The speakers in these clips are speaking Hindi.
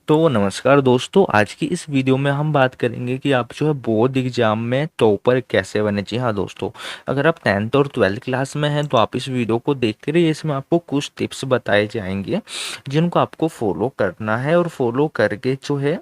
तो नमस्कार दोस्तों, आज की इस वीडियो में हम बात करेंगे कि आप जो है बोर्ड एग्जाम में टॉपर कैसे बने। जी हाँ दोस्तों, अगर आप 10th और 12th क्लास में हैं तो आप इस वीडियो को देखते रहिए। इसमें आपको कुछ टिप्स बताए जाएंगे जिनको आपको फॉलो करना है और फॉलो करके जो है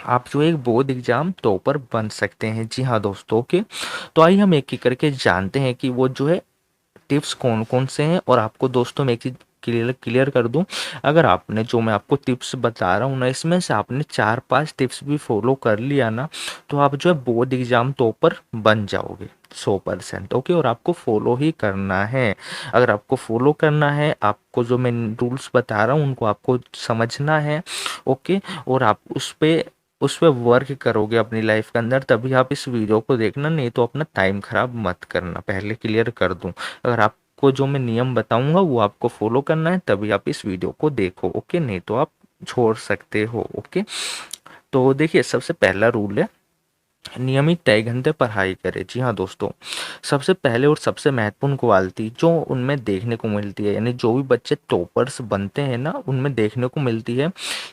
आप जो एक बोर्ड एग्जाम टॉपर बन सकते हैं। जी हाँ दोस्तों, ओके। तो आइए हम एक एक करके जानते हैं कि वो जो है टिप्स कौन कौन से हैं। और आपको दोस्तों मैं एक चीज क्लियर क्लियर कर दूं, अगर आपने जो मैं आपको टिप्स बता रहा हूँ ना, इसमें से आपने 4-5 टिप्स भी फॉलो कर लिया ना, तो आप जो है बोर्ड एग्जाम टॉपर बन जाओगे 100%। ओके, और आपको फॉलो ही करना है। अगर आपको फॉलो करना है, आपको जो मैं रूल्स बता रहा हूँ उनको आपको समझना है। ओके, और आप उस पे वर्क करोगे अपनी लाइफ के अंदर, तभी आप इस वीडियो को देखना, नहीं तो अपना टाइम खराब मत करना। पहले क्लियर कर दूं, अगर आपको जो मैं नियम बताऊंगा वो आपको फॉलो करना है तभी आप इस वीडियो को देखो। ओके, नहीं तो आप छोड़ सकते हो। ओके, तो देखिए सबसे पहला रूल है नियमित तय घंटे पढ़ाई करें। जी हाँ दोस्तों, सबसे पहले और सबसे महत्वपूर्ण क्वालिटी जो उनमें देखने को मिलती है, यानी जो भी बच्चे टॉपर्स बनते हैं ना, उनमें देखने को मिलती है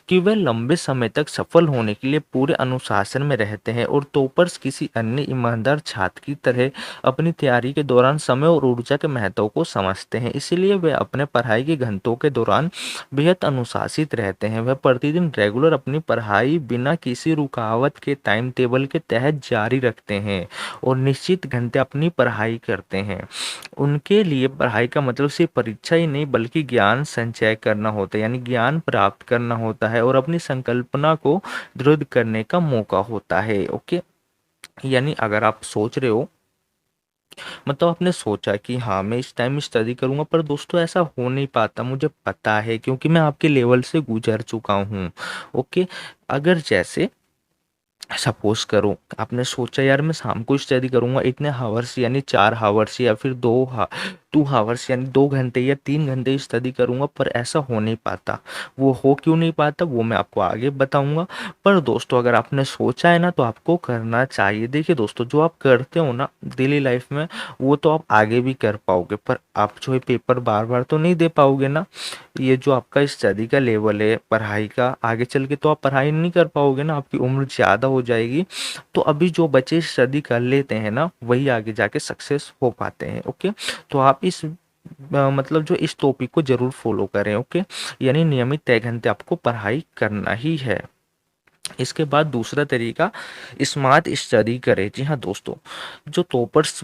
कि वे लंबे समय तक सफल होने के लिए पूरे अनुशासन में रहते हैं। और टॉपर्स किसी अन्य ईमानदार छात्र की तरह अपनी तैयारी के दौरान समय और ऊर्जा के महत्व को समझते हैं। इसीलिए वे अपने पढ़ाई के घंटों के दौरान बेहद अनुशासित रहते हैं। वह प्रतिदिन रेगुलर अपनी पढ़ाई बिना किसी रुकावट के टाइम टेबल के तहत जारी रखते हैं और निश्चित घंटे अपनी पढ़ाई करते हैं। उनके लिए पढ़ाई का मतलब सिर्फ परीक्षा ही नहीं बल्कि ज्ञान संचय करना होता है, यानी ज्ञान प्राप्त करना होता है और अपनी संकल्पना को दृढ़ करने का मौका होता है। ओके, यानी अगर आप सोच रहे हो, मतलब आपने सोचा कि हाँ मैं इस टाइम स्टडी करूंगा, पर दोस्तों ऐसा हो नहीं पाता, मुझे पता है क्योंकि मैं आपके लेवल से गुजर चुका हूँ। ओके, अगर जैसे सपोज करो आपने सोचा यार मैं शाम को स्टडी करूंगा इतने हावर्स, यानी 4 हावर्स या फिर 2 हावर्स यानी 2 घंटे या 3 घंटे स्टडी करूंगा, पर ऐसा हो नहीं पाता। वो हो क्यों नहीं पाता वो मैं आपको आगे बताऊंगा। पर दोस्तों अगर आपने सोचा है ना तो आपको करना चाहिए। देखिए दोस्तों, जो आप करते हो ना डेली लाइफ में, वो तो आप आगे भी कर पाओगे, पर आप जो है पेपर बार बार तो नहीं दे पाओगे ना। ये जो आपका स्टडी का लेवल है पढ़ाई का, आगे चल के तो आप पढ़ाई नहीं कर पाओगे ना, आपकी उम्र ज़्यादा हो जाएगी। तो अभी जो बच्चे स्टडी कर लेते हैं ना, वही आगे जाके सक्सेस हो पाते हैं। ओके, तो आप मतलब जो इस टॉपिक को जरूर फॉलो करें। ओके, यानी नियमित तय घंटे आपको पढ़ाई करना ही है। इसके बाद दूसरा तरीका, स्मार्ट स्टडी करें। जी हाँ दोस्तों, जो टॉपर्स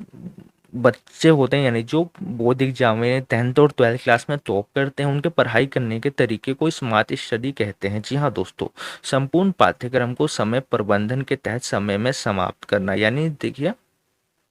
बच्चे होते हैं, यानी जो बोर्ड एग्जाम में 10th और 12th क्लास में टॉप करते हैं, उनके पढ़ाई करने के तरीके को स्मार्ट स्टडी कहते हैं। जी हाँ दोस्तों, संपूर्ण पाठ्यक्रम को समय प्रबंधन के तहत समय में समाप्त करना। यानी देखिए,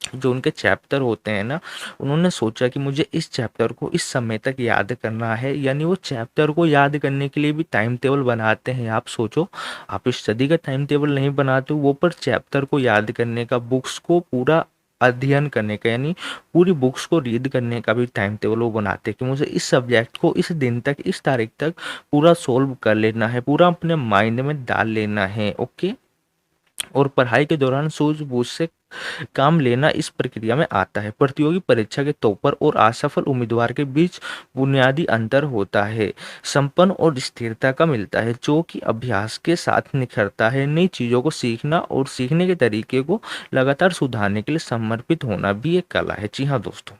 जो उनके चैप्टर होते हैं ना, उन्होंने सोचा कि मुझे इस चैप्टर को इस समय तक याद करना है, यानी वो चैप्टर को याद करने के लिए भी टाइम टेबल बनाते हैं। आप सोचो, आप स्टडी का टाइम टेबल नहीं बनाते हो, वो पर चैप्टर को याद करने का, बुक्स को पूरा अध्ययन करने का, यानी पूरी बुक्स को रीड करने का भी टाइम टेबल वो बनाते हैं कि मुझे इस सब्जेक्ट को इस दिन तक इस तारीख तक पूरा सोल्व कर लेना है, पूरा अपने माइंड में डाल लेना है। ओके, और पढ़ाई के दौरान सूझबूझ से काम लेना इस प्रक्रिया में आता है। प्रतियोगी परीक्षा के टॉपर और असफल उम्मीदवार के बीच बुनियादी अंतर होता है, संपन्न और स्थिरता का मिलता है, जो कि अभ्यास के साथ निखरता है। नई चीजों को सीखना और सीखने के तरीके को लगातार सुधारने के लिए समर्पित होना भी एक कला है। जी हाँ दोस्तों,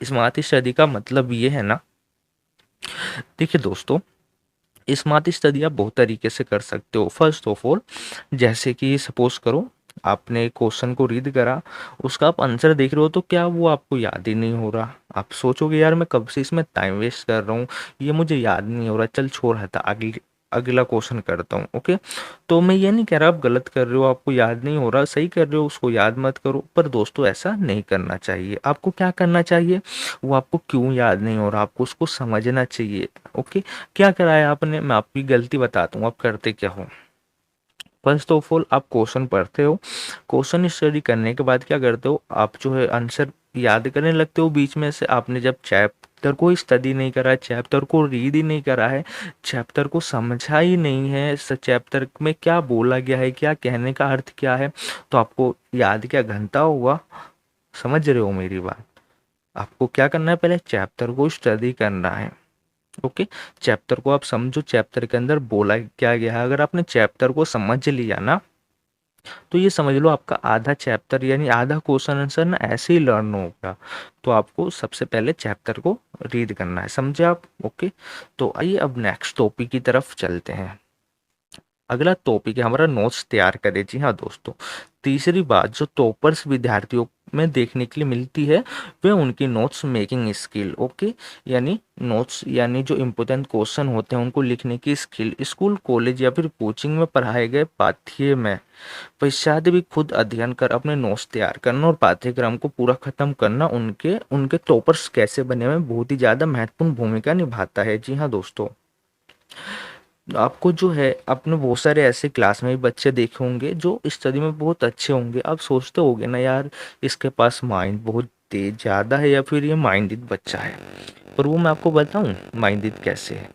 स्मार्ट स्टडी का मतलब ये है ना, देखिए दोस्तों, स्मार्ट स्टडी आप बहुत तरीके से कर सकते हो। फर्स्ट ऑफ ऑल, जैसे कि सपोज करो आपने क्वेश्चन को रीड करा, उसका आप आंसर देख रहे हो, तो क्या वो आपको याद ही नहीं हो रहा? आप सोचोगे यार मैं कब से इसमें टाइम वेस्ट कर रहा हूँ, ये मुझे याद नहीं हो रहा, चल छोड़, हटा, अगली अगला क्वेश्चन करता हूँ। ओके, तो मैं ये नहीं कह रहा आप गलत कर रहे हो, आपको याद नहीं हो रहा, सही कर रहे हो, उसको याद मत करो। पर दोस्तों ऐसा नहीं करना चाहिए। आपको क्या करना चाहिए, वो आपको क्यों याद नहीं हो रहा, आपको उसको समझना चाहिए। ओके, क्या करा है आपने, मैं आपकी गलती बताता हूँ आप करते क्या हो। फर्स्ट ऑफ ऑल, आप क्वेश्चन पढ़ते हो, क्वेश्चन स्टडी करने के बाद क्या करते हो, आप जो है आंसर याद करने लगते हो। बीच में से आपने जब चैप्टर को स्टडी नहीं करा है, चैप्टर को रीड ही नहीं करा है, चैप्टर को समझा ही नहीं है, चैप्टर में क्या बोला गया है, क्या कहने का अर्थ क्या है, तो आपको याद क्या घंटा हुआ? समझ रहे हो मेरी बात? आपको क्या करना है, पहले चैप्टर को स्टडी करना है। ओके, चैप्टर को आप समझो, चैप्टर के अंदर बोला क्या गया है। अगर आपने चैप्टर को समझ लिया ना, तो ये समझ लो आपका आधा चैप्टर यानी आधा क्वेश्चन आंसर ना ऐसे ही लर्न होगा। तो आपको सबसे पहले चैप्टर को रीड करना है, समझे आप? ओके, तो आइए अब नेक्स्ट टॉपिक की तरफ चलते हैं। अगला टॉपिक है हमारा नोट्स तैयार करें। जी हाँ दोस्तों, तीसरी बात जो टॉपर्स विद्यार्थियों में देखने के लिए मिलती है वह उनकी नोट्स मेकिंग स्किल। ओके, यानी नोट्स यानी जो इम्पोर्टेंट क्वेश्चन होते हैं उनको लिखने की स्किल। स्कूल, कॉलेज या फिर कोचिंग में पढ़ाए गए पाठ्य में पश्चात भी खुद अध्ययन कर अपने नोट्स तैयार करना और पाठ्यक्रम को पूरा खत्म करना उनके उनके टॉपर्स कैसे बने में बहुत ही ज़्यादा महत्वपूर्ण भूमिका निभाता है। जी हाँ दोस्तों, आपको जो है अपने बहुत सारे ऐसे क्लास में भी बच्चे देखे होंगे जो स्टडी में बहुत अच्छे होंगे। आप सोचते होगे ना यार इसके पास माइंड बहुत तेज ज़्यादा है या फिर ये माइंडेड बच्चा है। पर वो मैं आपको बताऊं माइंडेड कैसे है।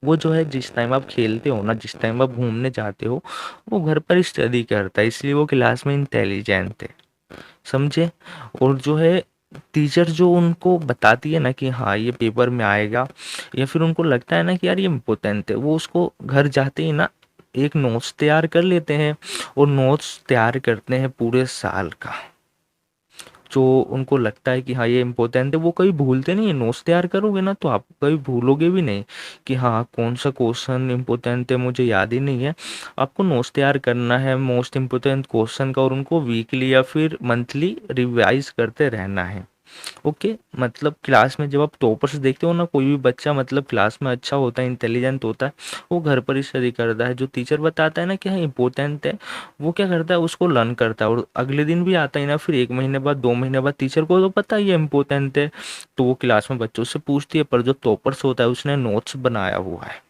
वो जो है जिस टाइम आप खेलते हो ना, जिस टाइम आप घूमने जाते हो, वो घर पर स्टडी करता है, इसलिए वो क्लास में इंटेलिजेंट है, समझे? और जो है टीचर जो उनको बताती है ना कि हाँ ये पेपर में आएगा, या फिर उनको लगता है ना कि यार ये इम्पोर्टेंट है, वो उसको घर जाते ही ना एक नोट्स तैयार कर लेते हैं और नोट्स तैयार करते हैं पूरे साल का। जो उनको लगता है कि हाँ ये इम्पोर्टेंट है, वो कभी भूलते नहीं है। नोट्स तैयार करोगे ना तो आप कभी भूलोगे भी नहीं कि हाँ कौन सा क्वेश्चन इम्पोर्टेंट है, मुझे याद ही नहीं है। आपको नोट्स तैयार करना है मोस्ट इम्पोर्टेंट क्वेश्चन का और उनको वीकली या फिर मंथली रिवाइज करते रहना है। ओके, मतलब क्लास में जब आप टॉपर्स देखते हो ना, कोई भी बच्चा मतलब क्लास में अच्छा होता है, इंटेलिजेंट होता है, वो घर पर ही स्टडी करता है। जो टीचर बताता है ना कि हाँ इंपॉर्टेंट है, वो क्या करता है उसको लर्न करता है और अगले दिन भी आता है ना, फिर 1 महीने बाद 2 महीने बाद टीचर को तो पता है ये इम्पोर्टेंट है, तो वो क्लास में बच्चों से पूछती है। पर जो टॉपर्स होता है उसने नोट्स बनाया हुआ है।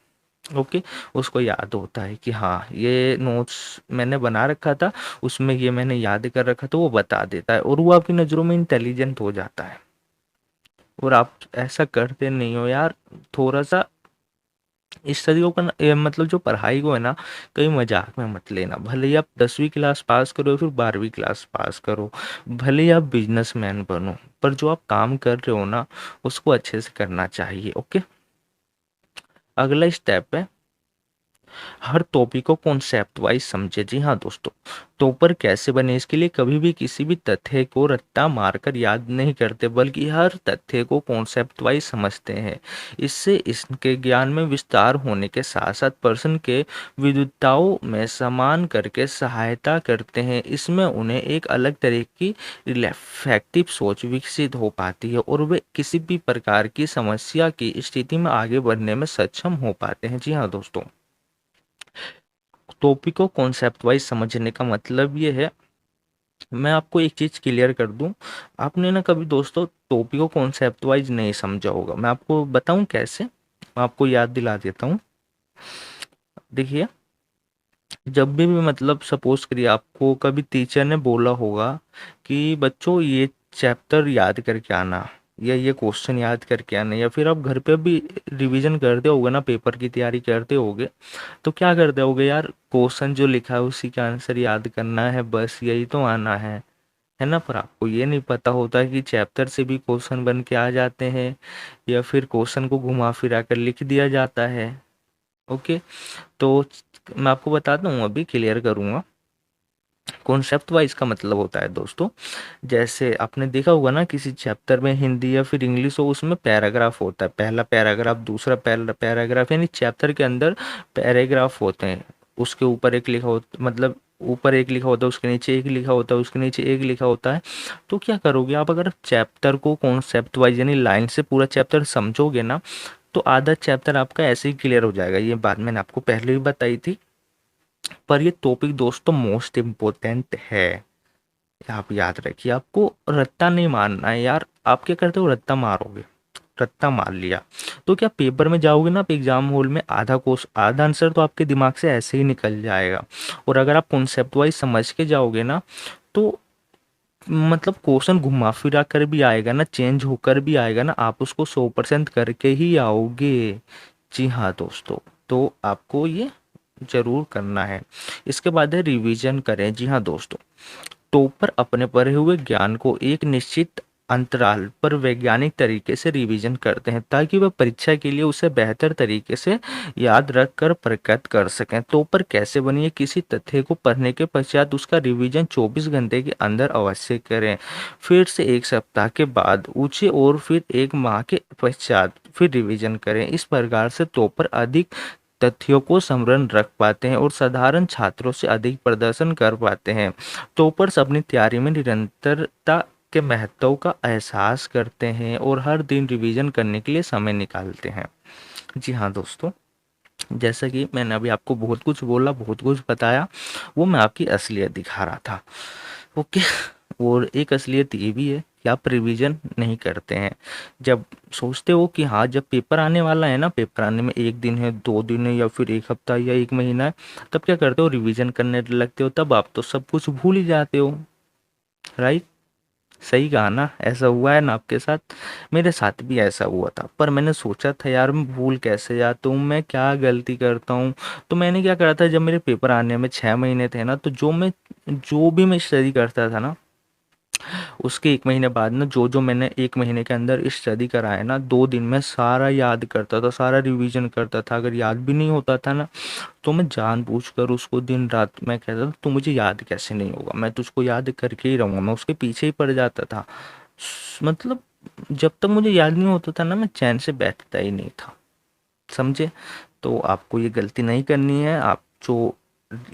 ओके, उसको याद होता है कि हाँ ये नोट्स मैंने बना रखा था, उसमें ये मैंने याद कर रखा, तो वो बता देता है और वो आपकी नज़रों में इंटेलिजेंट हो जाता है। और आप ऐसा करते नहीं हो यार, थोड़ा सा इस तरीकों का मतलब जो पढ़ाई को है ना कहीं मजाक में मत लेना। भले ही आप 10वीं क्लास पास करो या फिर 12वीं क्लास पास करो, भले ही आप बिजनेसमैन बनो, पर जो आप काम कर रहे हो ना उसको अच्छे से करना चाहिए। ओके, अगला स्टेप है हर टॉपिक को कॉन्सेप्ट वाइज समझे। जी हाँ दोस्तों, टॉपर कैसे बने इसके लिए कभी भी किसी भी तथ्य को रट्टा मारकर याद नहीं करते, बल्कि हर तथ्य को कॉन्सेप्ट वाइज समझते हैं। इससे इसके ज्ञान में विस्तार होने के साथ साथ पर्सन के विविधताओं में समान करके सहायता करते हैं। इसमें उन्हें एक अलग तरह की रिफ्लेक्टिव सोच विकसित हो पाती है और वे किसी भी प्रकार की समस्या की स्थिति में आगे बढ़ने में सक्षम हो पाते हैं। जी हाँ दोस्तों, टॉपिक को कॉन्सेप्ट वाइज समझने का मतलब ये है, मैं आपको एक चीज़ क्लियर कर दूं, आपने ना कभी दोस्तों टॉपिक को कॉन्सेप्ट वाइज नहीं समझा होगा। मैं आपको बताऊं कैसे, मैं आपको याद दिला देता हूं। देखिए, जब भी मतलब सपोज करिए आपको कभी टीचर ने बोला होगा कि बच्चों ये चैप्टर याद करके आना या ये क्वेश्चन याद करके आना, या फिर आप घर पे भी रिवीजन करते होगे ना, पेपर की तैयारी करते होगे, तो क्या करते होगे यार, क्वेश्चन जो लिखा है उसी का आंसर याद करना है, बस यही तो आना है ना? पर आपको ये नहीं पता होता कि चैप्टर से भी क्वेश्चन बन के आ जाते हैं या फिर क्वेश्चन को घुमा फिरा कर लिख दिया जाता है। ओके, तो मैं आपको बताता हूँ, अभी क्लियर करूँगा। कॉन्सेप्ट वाइज का मतलब होता है दोस्तों, जैसे आपने देखा होगा ना किसी चैप्टर में हिंदी या फिर इंग्लिश हो, उसमें पैराग्राफ होता है, पहला पैराग्राफ, दूसरा पैराग्राफ, यानी चैप्टर के अंदर पैराग्राफ होते हैं। उसके ऊपर एक लिखा होता, मतलब ऊपर एक लिखा होता है, उसके नीचे एक लिखा होता है, उसके नीचे एक लिखा होता है। तो क्या करोगे आप, अगर चैप्टर को कॉन्सेप्ट वाइज यानी लाइन से पूरा चैप्टर समझोगे ना, तो आधा चैप्टर आपका ऐसे ही क्लियर हो जाएगा। ये बात मैंने आपको पहले भी बताई थी। पर ये टॉपिक दोस्तों मोस्ट इम्पोर्टेंट है, आप याद रखिए। आपको रट्टा नहीं मारना है यार। आप क्या करते हो, रट्टा मारोगे, रट्टा मार लिया तो क्या पेपर में जाओगे ना, आप एग्जाम हॉल में, आधा कोर्स आधा आंसर तो आपके दिमाग से ऐसे ही निकल जाएगा। और अगर आप कॉन्सेप्ट वाइज समझ के जाओगे ना, तो मतलब क्वेश्चन घुमा फिरा कर भी आएगा ना, चेंज होकर भी आएगा ना, आप उसको 100% करके ही आओगे। जी हाँ दोस्तों, तो आपको ये जरूर करना है। इसके बाद है रिवीजन करें। जी हाँ दोस्तों, टॉपर अपने पढ़े हुए ज्ञान को एक निश्चित अंतराल पर वैज्ञानिक तरीके से रिवीजन करते हैं ताकि वह परीक्षा के लिए उसे बेहतर तरीके से याद रख कर प्रकट कर सकें। तो पर कैसे बनिए, किसी तथ्य को पढ़ने के पश्चात उसका रिवीजन 24 घंटे के अंदर अवश्य करें, फिर से 1 सप्ताह के बाद ऊंचे और फिर 1 माह के पश्चात फिर रिवीजन करें। इस प्रकार से तोपर अधिक तथ्यों को स्मरण रख पाते हैं और साधारण छात्रों से अधिक प्रदर्शन कर पाते हैं। टॉपर्स अपनी तैयारी में निरंतरता के महत्व का एहसास करते हैं और हर दिन रिवीजन करने के लिए समय निकालते हैं। जी हाँ दोस्तों, जैसा कि मैंने अभी आपको बहुत कुछ बोला, बहुत कुछ बताया, वो मैं आपकी असलियत दिखा रहा था। ओके। और एक असलियत ये भी है कि आप रिवीजन नहीं करते हैं। जब सोचते हो कि हाँ जब पेपर आने वाला है ना, पेपर आने में 1 दिन है, 2 दिन है, या फिर 1 हफ्ता या 1 महीना है, तब क्या करते हो, रिवीजन करने लगते हो। तब आप तो सब कुछ भूल ही जाते हो। राइट। सही कहा ना, ऐसा हुआ है ना आपके साथ? मेरे साथ भी ऐसा हुआ था, पर मैंने सोचा था यार मैं भूल कैसे जाता हूँ, मैं क्या गलती करता हूँ। तो मैंने क्या करा था, जब मेरे पेपर आने में 6 महीने थे ना, तो जो भी मैं स्टडी करता था ना, उसके 1 महीने बाद ना, जो जो मैंने 1 महीने के अंदर स्टडी करा है ना, 2 दिन में सारा याद करता था, सारा रिवीजन करता था। अगर याद भी नहीं होता था ना, तो मैं जानबूझकर उसको दिन रात मैं कहता था, तू मुझे याद कैसे नहीं होगा, मैं तुझको याद करके ही रहूंगा। मैं उसके पीछे ही पड़ जाता था। मतलब जब तक मुझे याद नहीं होता था ना, मैं चैन से बैठता ही नहीं था। समझे? तो आपको ये गलती नहीं करनी है। आप जो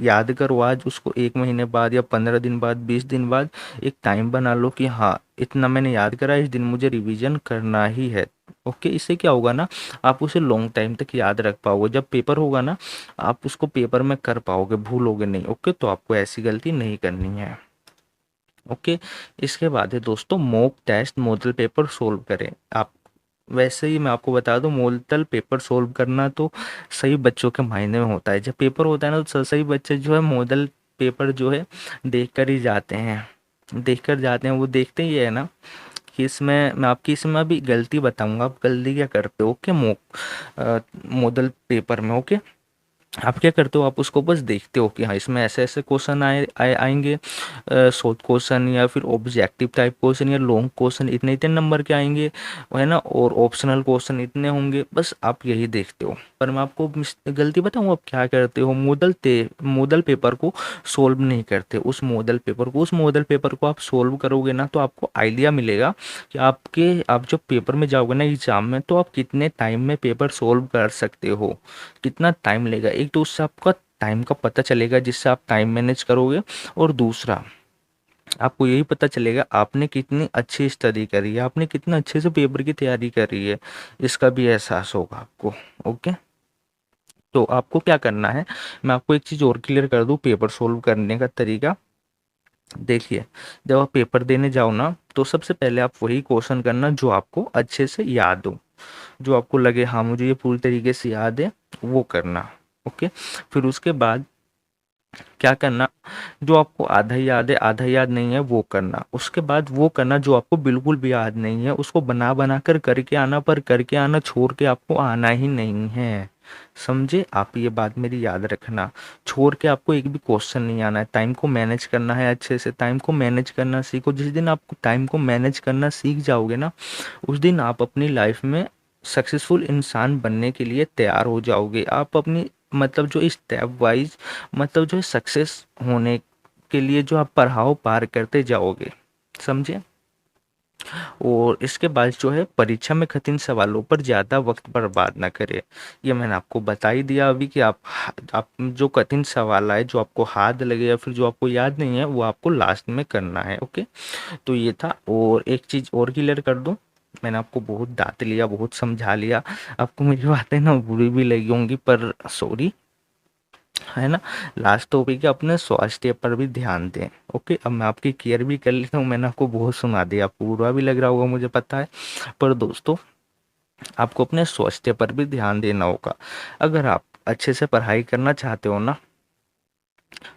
याद करो आज, उसको 1 महीने बाद या 15 दिन बाद, 20 दिन बाद एक टाइम बना लो कि हाँ इतना मैंने याद करा, इस दिन मुझे रिवीजन करना ही है। ओके। इससे क्या होगा ना, आप उसे लॉन्ग टाइम तक याद रख पाओगे। जब पेपर होगा ना, आप उसको पेपर में कर पाओगे, भूलोगे नहीं। ओके। तो आपको ऐसी गलती नहीं करनी है। ओके। इसके बाद है दोस्तों, mock test model paper solve करें आप। वैसे ही मैं आपको बता दूं, मॉडल पेपर सोल्व करना तो सही बच्चों के मायने में होता है। जब पेपर होता है ना, तो सही बच्चे जो है मॉडल पेपर जो है देख कर ही जाते हैं, देख कर जाते हैं। वो देखते ही है ना कि इसमें मैं आपकी इसमें अभी गलती बताऊंगा, आप गलती क्या करते हो। ओके। मॉडल पेपर में ओके, आप क्या करते हो, आप उसको बस देखते हो कि हाँ इसमें ऐसे ऐसे क्वेश्चन आएंगे, शॉर्ट क्वेश्चन या फिर ऑब्जेक्टिव टाइप क्वेश्चन या लॉन्ग क्वेश्चन इतने इतने नंबर के आएंगे, है ना, और ऑप्शनल क्वेश्चन इतने होंगे, बस आप यही देखते हो। पर मैं आपको गलती बताऊँ, आप क्या करते हो, मॉडल पेपर को सोल्व नहीं करते। उस मॉडल पेपर को आप सोल्व करोगे ना, तो आपको आइडिया मिलेगा कि आप जब पेपर में जाओगे ना एग्जाम में, तो आप कितने टाइम में पेपर सोल्व कर सकते हो, कितना टाइम लेगा। एक तो उससे आपका टाइम का पता चलेगा, जिससे आप टाइम मैनेज करोगे, और दूसरा आपको यही पता चलेगा आपने कितनी अच्छी स्टडी करी है, आपने कितना अच्छे से पेपर की तैयारी करी है, इसका भी एहसास होगा आपको। ओके। तो आपको क्या करना है, मैं आपको एक चीज़ और क्लियर कर दूं पेपर सोल्व करने का तरीका। देखिए, जब आप पेपर देने जाओ ना, तो सबसे पहले आप वही क्वेश्चन करना जो आपको अच्छे से याद हो, जो आपको लगे हाँ मुझे ये पूरी तरीके से याद है, वो करना। ओके। फिर उसके बाद क्या करना, जो आपको आधा याद है, आधा याद नहीं है, वो करना। उसके बाद वो करना जो आपको बिल्कुल भी याद नहीं है, उसको बना बना कर करके आना, पर करके आना छोड़ के आपको आना ही नहीं है। समझे? आप ये बात मेरी याद रखना, छोड़ के आपको एक भी क्वेश्चन नहीं आना है। टाइम को मैनेज करना है अच्छे से, टाइम को मैनेज करना सीखो। जिस दिन आप टाइम को मैनेज करना सीख जाओगे ना, उस दिन आप अपनी लाइफ में सक्सेसफुल इंसान बनने के लिए तैयार हो जाओगे। आप अपनी मतलब जो स्टेप वाइज मतलब जो सक्सेस होने के लिए जो आप पड़ाव पार करते जाओगे। समझे? और इसके बाद जो है, परीक्षा में कठिन सवालों पर ज़्यादा वक्त बर्बाद ना करें। ये मैंने आपको बता ही दिया अभी कि आप जो कठिन सवाल आए, जो आपको हार्ड लगे या फिर जो आपको याद नहीं है, वो आपको लास्ट में करना है। ओके। तो ये था। और एक चीज़ और क्लियर कर दूं, मैंने आपको बहुत डांट लिया, बहुत समझा लिया, आपको मेरी बातें ना बुरी भी लगी होंगी, पर सॉरी, है ना। लास्ट टॉपिक है, अपने स्वास्थ्य पर भी ध्यान दें। ओके। अब मैं आपकी केयर भी कर लेता हूँ, मैंने आपको बहुत सुना दिया, आपको बुरा भी लग रहा होगा मुझे पता है, पर दोस्तों आपको अपने स्वास्थ्य पर भी ध्यान देना होगा। अगर आप अच्छे से पढ़ाई करना चाहते हो ना,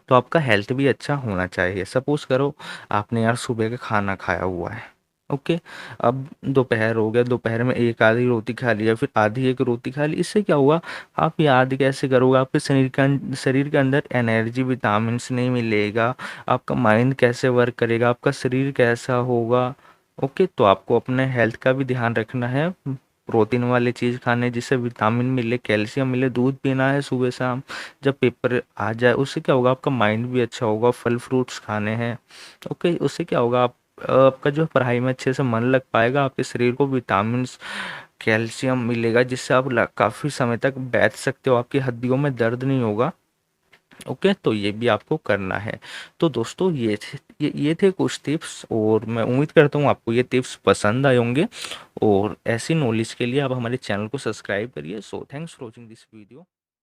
तो आपका हेल्थ भी अच्छा होना चाहिए। सपोज करो आपने यार सुबह का खाना खाया हुआ है, ओके, अब दोपहर हो गया, दोपहर में एक आधी रोटी खा लिया, फिर आधी एक रोटी खा ली, इससे क्या हुआ, आप याद कैसे करोगे, आपके शरीर के अंदर एनर्जी विटामिन नहीं मिलेगा, आपका माइंड कैसे वर्क करेगा, आपका शरीर कैसा होगा, ओके, तो आपको अपने हेल्थ का भी ध्यान रखना है। प्रोटीन वाली चीज़ खाने जिससे विटामिन मिले, कैल्शियम मिले, दूध पीना है सुबह शाम। जब पेपर आ जाए उससे क्या होगा, आपका माइंड भी अच्छा होगा। फल फ्रूट्स खाने हैं। ओके, उससे क्या होगा, आप आपका जो है पढ़ाई में अच्छे से मन लग पाएगा। आपके शरीर को विटामिन कैल्शियम मिलेगा जिससे आप काफ़ी समय तक बैठ सकते हो, आपकी हड्डियों में दर्द नहीं होगा। ओके, तो ये भी आपको करना है। तो दोस्तों ये थे कुछ टिप्स, और मैं उम्मीद करता हूँ आपको ये टिप्स पसंद आए होंगे। और ऐसी नॉलेज के लिए आप हमारे चैनल को सब्सक्राइब करिए। So thanks for watching this video.